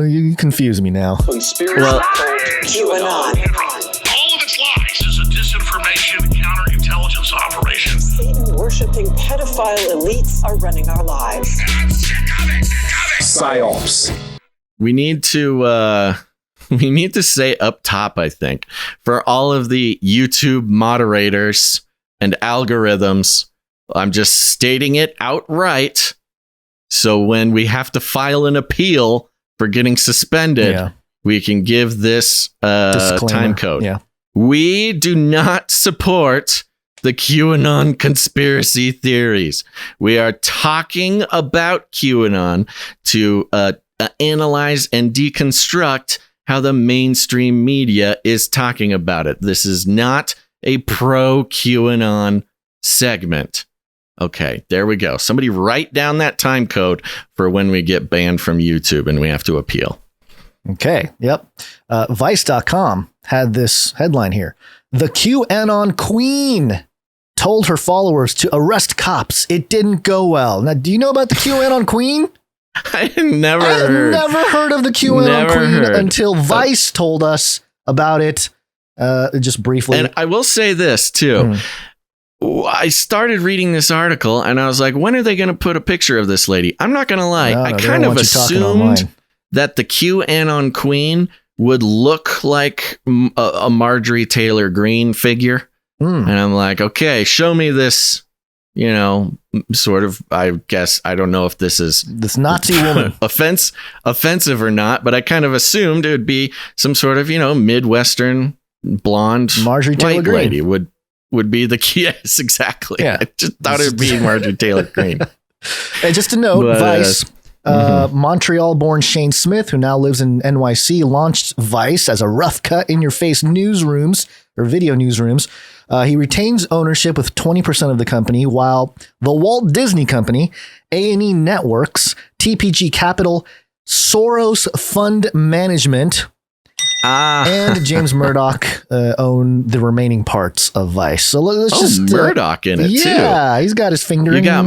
Well, you confuse me now. Conspiracy QAnon. All of its lies is a disinformation counterintelligence operation. Satan-worshipping pedophile elites are running our lives. Psyops. We need to say up top, I think, for all of the YouTube moderators and algorithms, I'm just stating it outright. So when we have to file an appeal for getting suspended, we can give this time code. Yeah. We do not support the QAnon conspiracy theories. We are talking about QAnon to analyze and deconstruct how the mainstream media is talking about it. This is not a pro QAnon segment. Okay, there we go. Somebody write down that time code for when we get banned from YouTube and we have to appeal. Okay, yep. Vice.com had this headline here. The QAnon Queen told her followers to arrest cops. It didn't go well. Now, do you know about the QAnon Queen? I never heard of the QAnon Queen until Vice told us about it just briefly. And I will say this, too. I started reading this article and I was like, when are they going to put a picture of this lady? I'm not going to lie. I kind of assumed that the QAnon Queen would look like a Marjorie Taylor Greene figure. And I'm like, okay, show me this, sort of, I guess, I don't know if this is this Nazi woman offensive or not, but I kind of assumed it would be some sort of, Midwestern blonde Marjorie Taylor Greene lady would be the key. Yes, exactly. Yeah. I just thought it would be Marjorie Taylor Greene. And just to note, Vice, Montreal-born Shane Smith, who now lives in NYC, launched Vice as a rough cut in your face newsrooms or video newsrooms. He retains ownership with 20% of the company, while the Walt Disney Company, A&E Networks, TPG Capital, Soros Fund Management, and James Murdoch own the remaining parts of Vice. So let's just Murdoch in it too. Yeah, he's got his finger. You got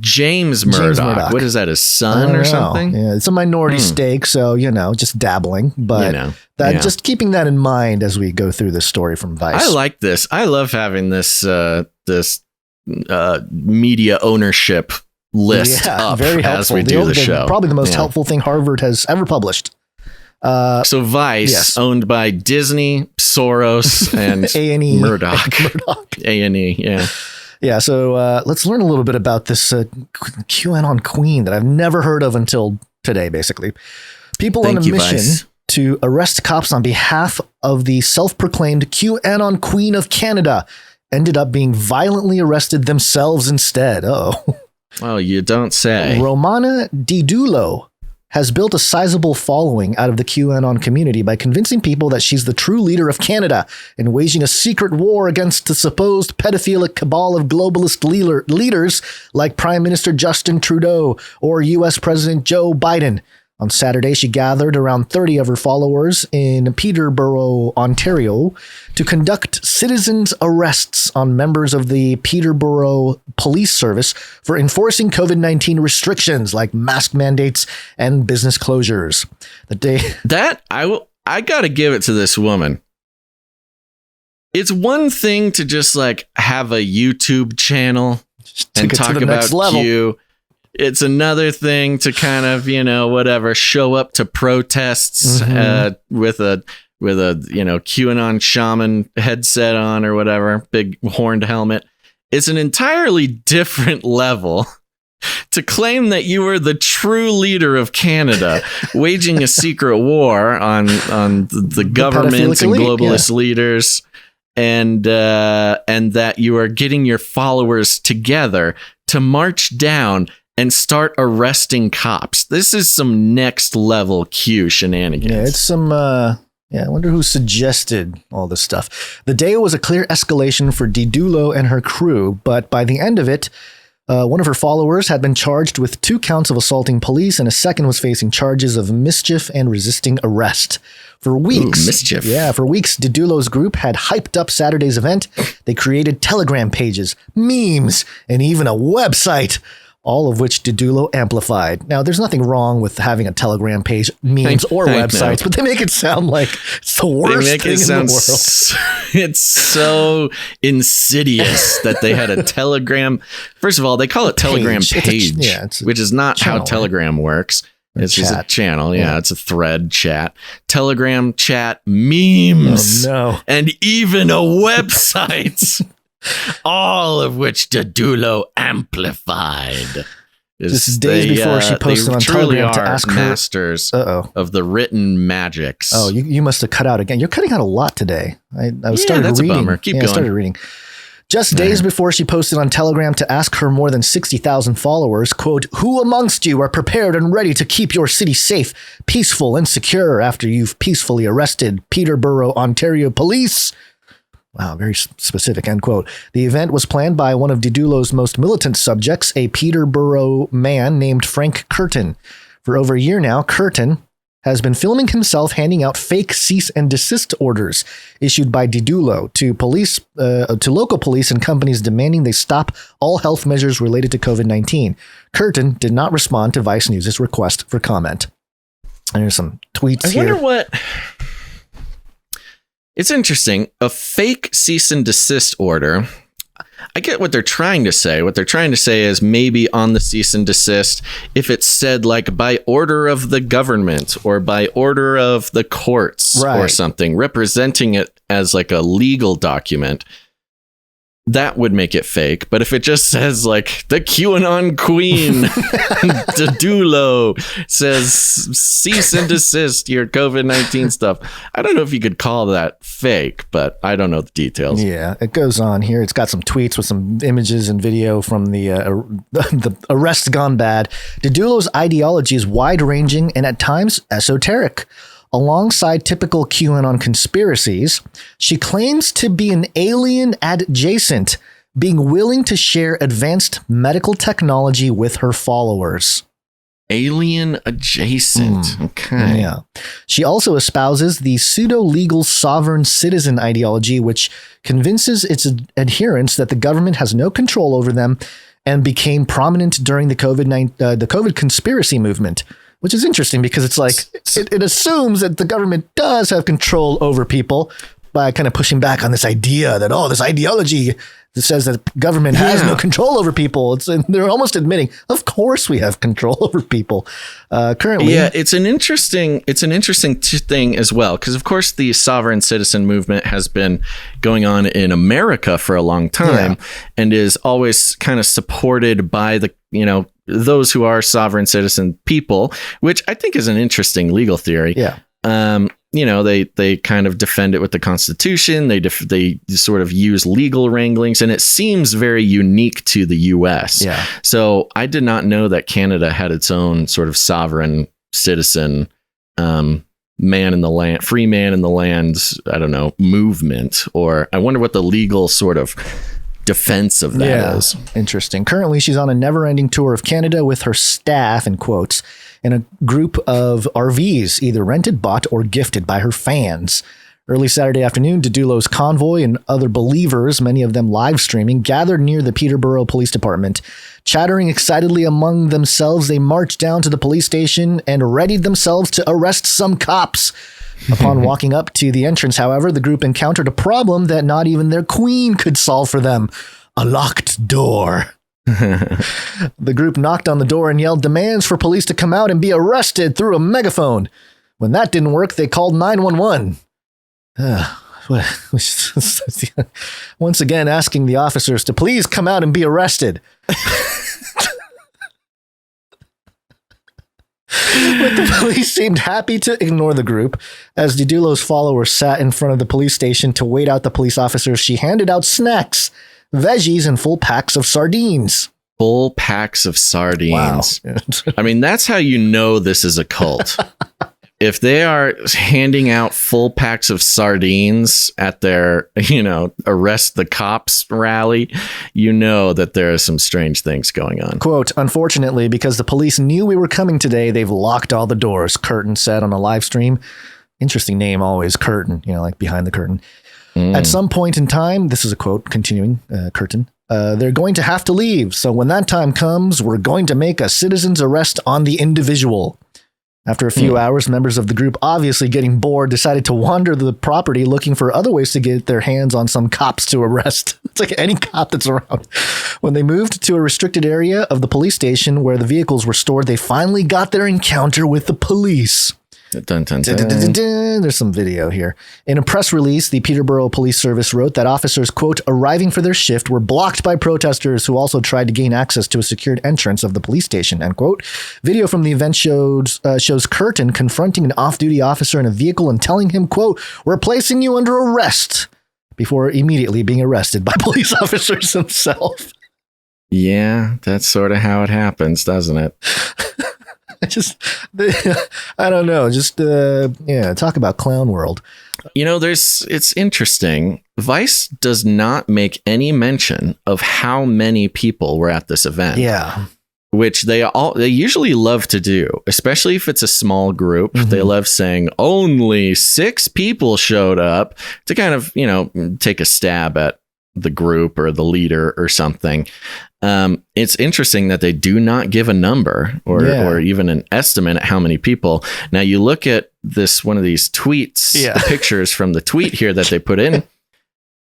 James Murdoch. What is that? His son or something? Yeah, it's a minority stake, so just dabbling. But just keeping that in mind as we go through this story from Vice. I like this. I love having this media ownership list up very helpful. as we do the show. Probably the most helpful thing Harvard has ever published. So Vice, owned by Disney, Soros, and A&E Murdoch. A&E, yeah. Yeah, so let's learn a little bit about this QAnon Queen that I've never heard of until today, basically. People on a mission to arrest cops on behalf of the self-proclaimed QAnon Queen of Canada ended up being violently arrested themselves instead. Well, you don't say. Romana Didulo has built a sizable following out of the QAnon community by convincing people that she's the true leader of Canada and waging a secret war against the supposed pedophilic cabal of globalist leaders like Prime Minister Justin Trudeau or U.S. President Joe Biden. On Saturday, she gathered around 30 of her followers in Peterborough, Ontario, to conduct citizens' arrests on members of the Peterborough Police Service for enforcing COVID-19 restrictions like mask mandates and business closures. I got to give it to this woman. It's one thing to just have a YouTube channel and talk about Q. It's another thing to kind of, show up to protests with a QAnon shaman headset on or whatever, big horned helmet. It's an entirely different level to claim that you were the true leader of Canada, waging a secret war on the governments and globalist leaders, and that you are getting your followers together to march down and start arresting cops. This is some next level Q shenanigans. Yeah, it's some, I wonder who suggested all this stuff. The day was a clear escalation for Didulo and her crew, but by the end of it, one of her followers had been charged with 2 counts of assaulting police, and a second was facing charges of mischief and resisting arrest. For weeks, Didulo's group had hyped up Saturday's event. They created Telegram pages, memes, and even a website. all of which Didulo amplified. Now, there's nothing wrong with having a Telegram page, memes, or I websites, know. but they make it sound like it's the worst thing in the world. It's so insidious that they had a Telegram. First of all, they call it Telegram page, which is not how Telegram works. It's just a channel. Yeah, it's a thread chat. Telegram chat, memes, and even a website. All of which Didulo amplified. This is days before she posted on Telegram to ask her masters of the written magics. Oh, you must have cut out again. You're cutting out a lot today. I started that's reading. A bummer. Keep going. I started reading. Just days before she posted on Telegram to ask her more than 60,000 followers, quote, "Who amongst you are prepared and ready to keep your city safe, peaceful, and secure after you've peacefully arrested Peterborough, Ontario police?" Wow, very specific, end quote. The event was planned by one of Didulo's most militant subjects, a Peterborough man named Frank Curtin. For over a year now, Curtin has been filming himself handing out fake cease and desist orders issued by Didulo to police, to local police and companies demanding they stop all health measures related to COVID-19. Curtin did not respond to Vice News' request for comment. There's some tweets here. I wonder what... It's interesting. A fake cease and desist order. I get what they're trying to say. What they're trying to say is maybe on the cease and desist, if it's said like by order of the government or by order of the courts or something, representing it as like a legal document, that would make it fake. But if it just says like the QAnon queen, Didulo says cease and desist your COVID-19 stuff. I don't know if you could call that fake, but I don't know the details. Yeah, it goes on here. It's got some tweets with some images and video from the arrest gone bad. Didulo's ideology is wide-ranging and at times esoteric. Alongside typical QAnon conspiracies, she claims to be an alien adjacent, being willing to share advanced medical technology with her followers. Alien adjacent. Okay. Yeah. She also espouses the pseudo-legal sovereign citizen ideology, which convinces its adherents that the government has no control over them and became prominent during the COVID conspiracy movement. Which is interesting because it's like it assumes that the government does have control over people by kind of pushing back on this idea that, this ideology that says that government has no control over people. And they're almost admitting, of course we have control over people. Currently. Yeah, it's an interesting thing as well, because of course the sovereign citizen movement has been going on in America for a long time and is always kind of supported by the, those who are sovereign citizen people, which I think is an interesting legal theory. Yeah. They kind of defend it with the Constitution. They sort of use legal wranglings, and it seems very unique to the U.S. Yeah. So I did not know that Canada had its own sort of sovereign citizen, man in the land, free man in the land, I don't know, movement, or I wonder what the legal sort of defense of that is. Interesting. Currently, she's on a never-ending tour of Canada with her staff, in quotes, in a group of RVs, either rented, bought, or gifted by her fans. Early Saturday afternoon, Didulo's convoy and other believers, many of them live streaming, gathered near the Peterborough Police Department. Chattering excitedly among themselves, they marched down to the police station and readied themselves to arrest some cops. Upon walking up to the entrance, however, the group encountered a problem that not even their queen could solve for them: a locked door. The group knocked on the door and yelled demands for police to come out and be arrested through a megaphone. When that didn't work, they called 911. Once again, asking the officers to please come out and be arrested. But the police seemed happy to ignore the group. As Didulo's followers sat in front of the police station to wait out the police officers, she handed out snacks, veggies, and full packs of sardines. Full packs of sardines. Wow. I mean, that's how you know this is a cult. If they are handing out full packs of sardines at their, arrest the cops rally, you know that there are some strange things going on. Quote, "Unfortunately, because the police knew we were coming today, they've locked all the doors," Curtin said on a live stream. Interesting name always, Curtin, like behind the curtain. At some point in time, this is a quote, continuing, Curtin, They're going to have to leave. So when that time comes, we're going to make a citizen's arrest on the individual. After a few hours, members of the group, obviously getting bored, decided to wander the property looking for other ways to get their hands on some cops to arrest. It's like any cop that's around. When they moved to a restricted area of the police station where the vehicles were stored, they finally got their encounter with the police. Dun, dun, dun. There's some video here. In a press release, the Peterborough Police Service wrote that officers, quote, arriving for their shift were blocked by protesters who also tried to gain access to a secured entrance of the police station, end quote. Video from the event shows Curtin confronting an off-duty officer in a vehicle and telling him, quote, we're placing you under arrest, before immediately being arrested by police officers himself. Yeah, that's sort of how it happens, doesn't it? I don't know. Talk about clown world. You know, it's interesting. Vice does not make any mention of how many people were at this event. Yeah. Which they usually love to do, especially if it's a small group. Mm-hmm. They love saying only 6 people showed up to kind of, take a stab at the group or the leader or something. It's interesting that they do not give a number or even an estimate at how many people. Now you look at one of these tweets, the pictures from the tweet here that they put in.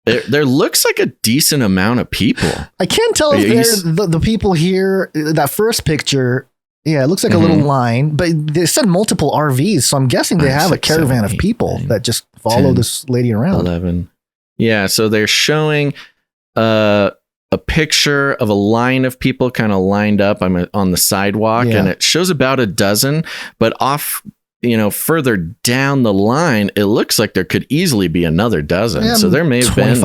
There looks like a decent amount of people. I can't tell if they're the people here. That first picture, it looks like a little line, but they said multiple RVs, so I'm guessing they have a caravan of people that just follow this lady around. 11. Yeah, so they're showing a picture of a line of people kind of lined up on the sidewalk, and it shows about a dozen, but off, further down the line, it looks like there could easily be another dozen. So there may have been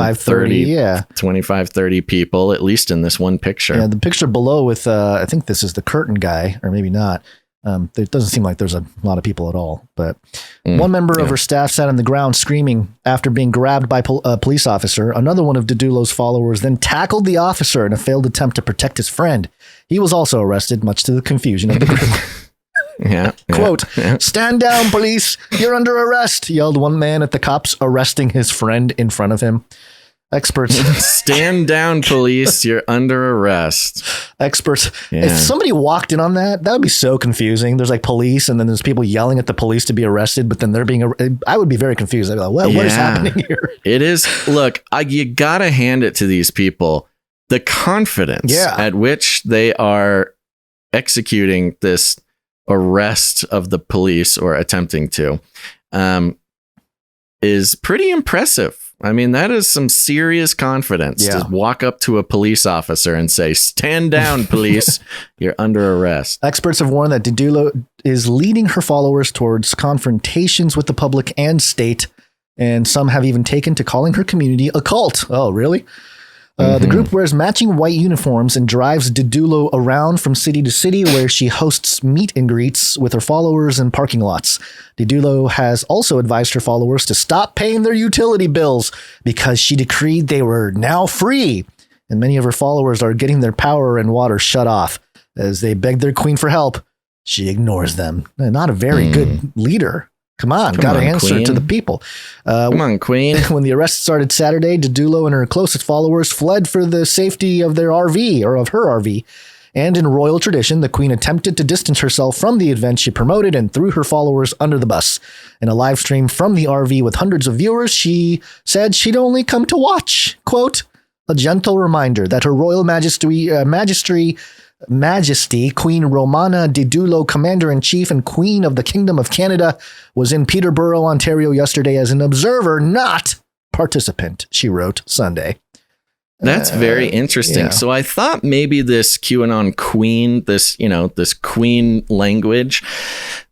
25, 30 people, at least in this one picture. Yeah, the picture below with, I think this is the Curtin guy, or maybe not. It doesn't seem like there's a lot of people at all, but one member of her staff sat on the ground screaming after being grabbed by a police officer. Another one of Didulo's followers then tackled the officer in a failed attempt to protect his friend. He was also arrested, much to the confusion of the group. Quote, stand down, police. You're under arrest, yelled one man at the cops arresting his friend in front of him. Experts. Stand down, police. You're under arrest. Experts. If somebody walked in on that would be so confusing. There's like police and then there's people yelling at the police to be arrested, but then they're being, I would be very confused. I'd be like, what is happening here? It is. Look, you got to hand it to these people. The confidence at which they are executing this arrest of the police or attempting to is pretty impressive. I mean, that is some serious confidence to walk up to a police officer and say, stand down, police. You're under arrest. Experts have warned that Didulo is leading her followers towards confrontations with the public and state. And some have even taken to calling her community a cult. Oh, really? The group wears matching white uniforms and drives Didulo around from city to city where she hosts meet and greets with her followers in parking lots. Didulo has also advised her followers to stop paying their utility bills because she decreed they were now free. And many of her followers are getting their power and water shut off. As they beg their queen for help, she ignores them. Not a very good leader. Come on, got to answer to the people. Come on, queen. When the arrest started Saturday, Didulo and her closest followers fled for the safety of their RV, or of her RV. And in royal tradition, the queen attempted to distance herself from the event she promoted and threw her followers under the bus. In a live stream from the RV with hundreds of viewers, she said she'd only come to watch. Quote, a gentle reminder that her royal Majesty, Queen Romana Didulo, Commander-in-Chief and Queen of the Kingdom of Canada, was in Peterborough, Ontario yesterday as an observer, not participant, she wrote Sunday. That's very interesting. So I thought maybe this QAnon queen, this queen language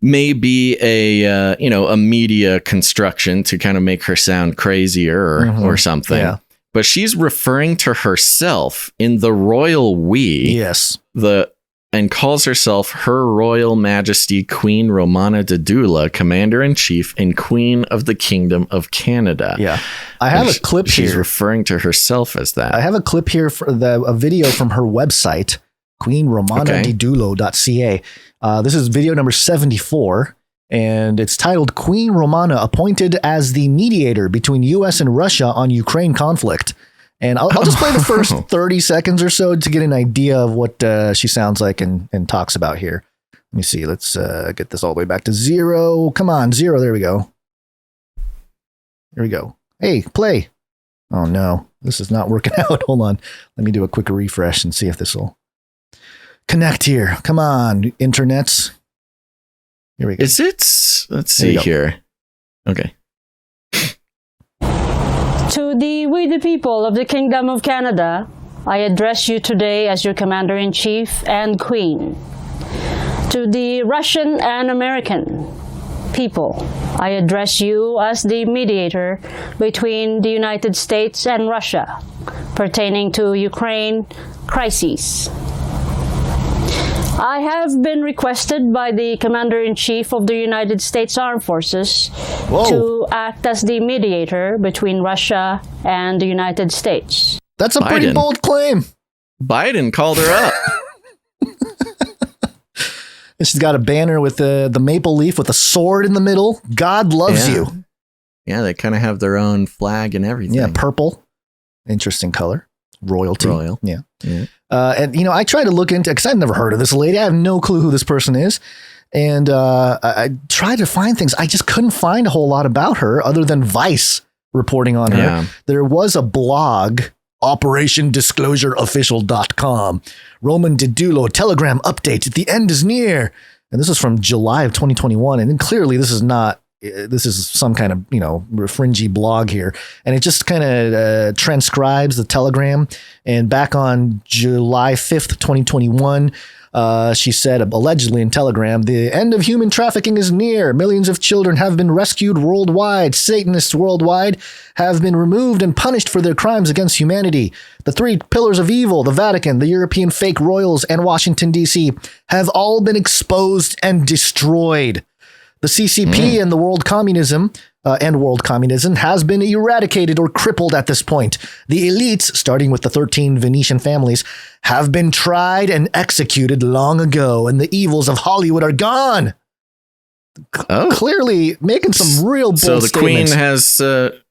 may be a media construction to kind of make her sound crazier or something. Yeah. But she's referring to herself in the royal we. Yes. And calls herself Her Royal Majesty Queen Romana Didulo, Commander-in-Chief and Queen of the Kingdom of Canada. Yeah. I have a clip here. She's referring to herself as that. I have a clip here for a video from her website, queenromanadidulo.ca. This is video number 74. And it's titled Queen Romana Appointed as the Mediator Between U.S. and Russia on Ukraine Conflict. And I'll just play the first 30 seconds or so to get an idea of what she sounds like and talks about here. Let me see. Let's get this all the way back to 0. Come on, 0. There we go. Here we go. Hey, play. Oh, no. This is not working out. Hold on. Let me do a quick refresh and see if this will connect here. Come on, internets. Here we go. Is it? Let's see here. Okay. To we the people of the Kingdom of Canada, I address you today as your Commander-in-Chief and Queen. To the Russian and American people, I address you as the mediator between the United States and Russia pertaining to Ukraine crises. I have been requested by the Commander-in-Chief of the United States Armed Forces to act as the mediator between Russia and the United States. That's a pretty bold claim. Biden called her up. And she's got a banner with the maple leaf with a sword in the middle. God loves you. Yeah, they kind of have their own flag and everything. Yeah, purple. Interesting color. Royalty. Royal. Yeah. And, I tried to look into, because I've never heard of this lady. I have no clue who this person is. And I tried to find things. I just couldn't find a whole lot about her other than Vice reporting on her. Yeah. There was a blog, operationdisclosureofficial.com. Roman Didulo Telegram update. The end is near. And this is from July of 2021. And clearly this is not, this is some kind of, fringy blog here. And it just kind of transcribes the telegram. And back on July 5th, 2021, she said, allegedly in Telegram, the end of human trafficking is near. Millions of children have been rescued worldwide. Satanists worldwide have been removed and punished for their crimes against humanity. The 3 pillars of evil, the Vatican, the European fake royals, and Washington, D.C. have all been exposed and destroyed. The CCP and world communism has been eradicated or crippled at this point. The elites, starting with the 13 Venetian families, have been tried and executed long ago, and the evils of Hollywood are gone. Clearly making some real bold statements. So the queen has,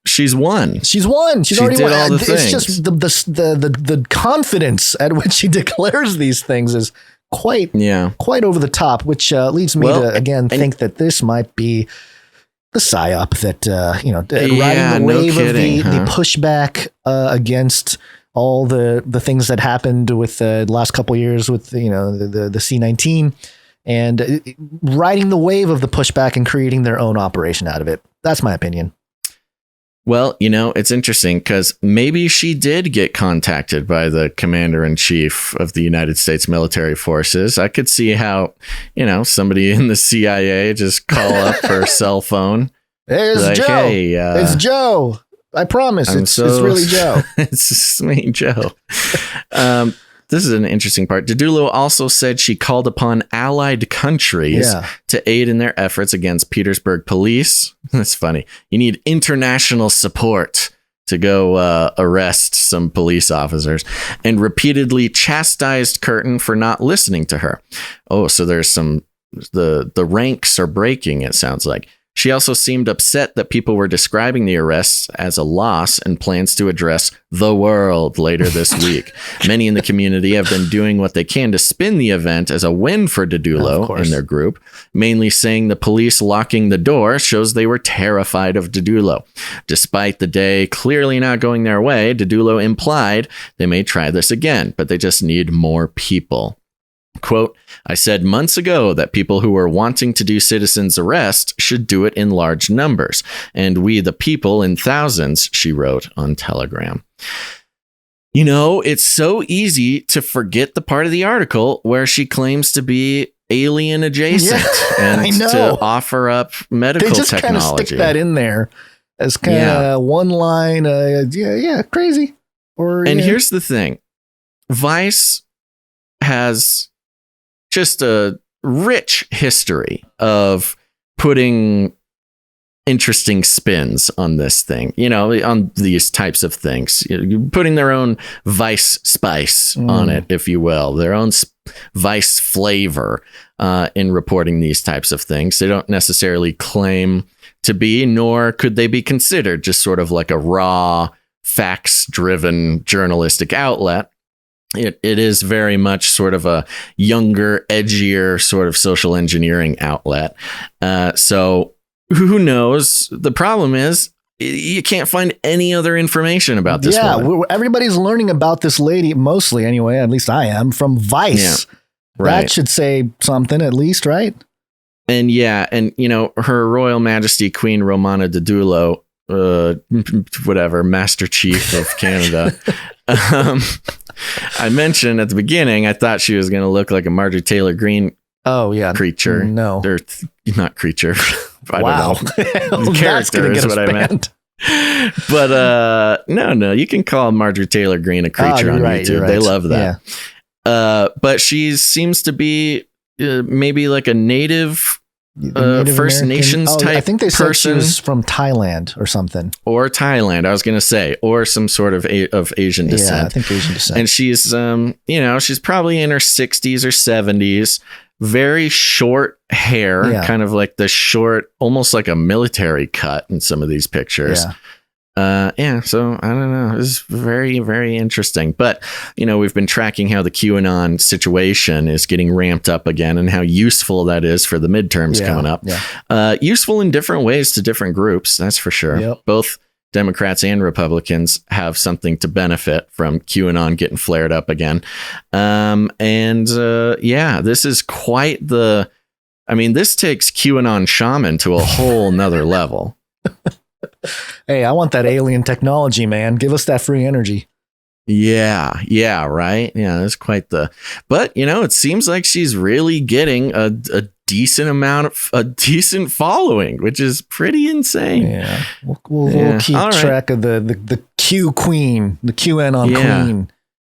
she's won. She's won. She's already won. All the it's things. just the confidence at which she declares these things is quite over the top, which leads me to again think that this might be the psyop that riding the wave of the pushback against all the things that happened with the last couple of years with the C-19 and riding the wave of the pushback and creating their own operation out of it. That's my opinion. Well, it's interesting because maybe she did get contacted by the Commander-in-Chief of the United States Military Forces. I could see how, somebody in the CIA just call up her cell phone. Hey, it's Joe. Hey, it's Joe. I promise. It's really Joe. It's me, Joe. This is an interesting part. Didulo also said she called upon allied countries to aid in their efforts against Petersburg police. That's funny. You need international support to go arrest some police officers, and repeatedly chastised Curtin for not listening to her. Oh, so there's the ranks are breaking, it sounds like. She also seemed upset that people were describing the arrests as a loss and plans to address the world later this week. Many in the community have been doing what they can to spin the event as a win for Didulo and their group, mainly saying the police locking the door shows they were terrified of Didulo. Despite the day clearly not going their way, Didulo implied they may try this again, but they just need more people. Quote, I said months ago that people who were wanting to do citizens' arrest should do it in large numbers, and we the people in thousands, she wrote on Telegram. It's so easy to forget the part of the article where she claims to be alien adjacent and to offer up medical technology. They just kind of stick that in there as kind of one line, crazy. And here's the thing. Vice has just a rich history of putting interesting spins on this thing, on these types of things, putting their own Vice spice on it, if you will, their own Vice flavor in reporting these types of things. They don't necessarily claim to be, nor could they be considered just sort of like a raw facts-driven journalistic outlet. It is very much sort of a younger, edgier sort of social engineering outlet. So who knows? The problem is you can't find any other information about this woman. Everybody's learning about this lady, mostly anyway, at least I am, from Vice. Yeah, right. That should say something at least, right? And Her Royal Majesty Queen Romana Didulo, whatever, Master Chief of Canada. I mentioned at the beginning, I thought she was going to look like a Marjorie Taylor Greene creature. No. Or not creature. I don't know. Well, character is what I meant. But no, you can call Marjorie Taylor Greene a creature on YouTube. Right. They love that. Yeah. But she seems to be maybe like a native First American? Nations type. I think they said person. She was from Thailand or something. Or Thailand, I was going to say, or some sort of Asian descent. Yeah, I think Asian descent. And she's, she's probably in her 60s or 70s. Very short hair, kind of like the short, almost like a military cut in some of these pictures. So I don't know. It's very, very interesting. But, we've been tracking how the QAnon situation is getting ramped up again and how useful that is for the midterms coming up. Yeah. Useful in different ways to different groups. That's for sure. Yep. Both Democrats and Republicans have something to benefit from QAnon getting flared up again. This is quite this takes QAnon shaman to a whole nother level. Hey, I want that alien technology, man. Give us that free energy. Yeah, right. Yeah, that's quite but it seems like she's really getting a decent decent following, which is pretty insane. Yeah. We'll keep track of the Q Queen, the QAnon Queen.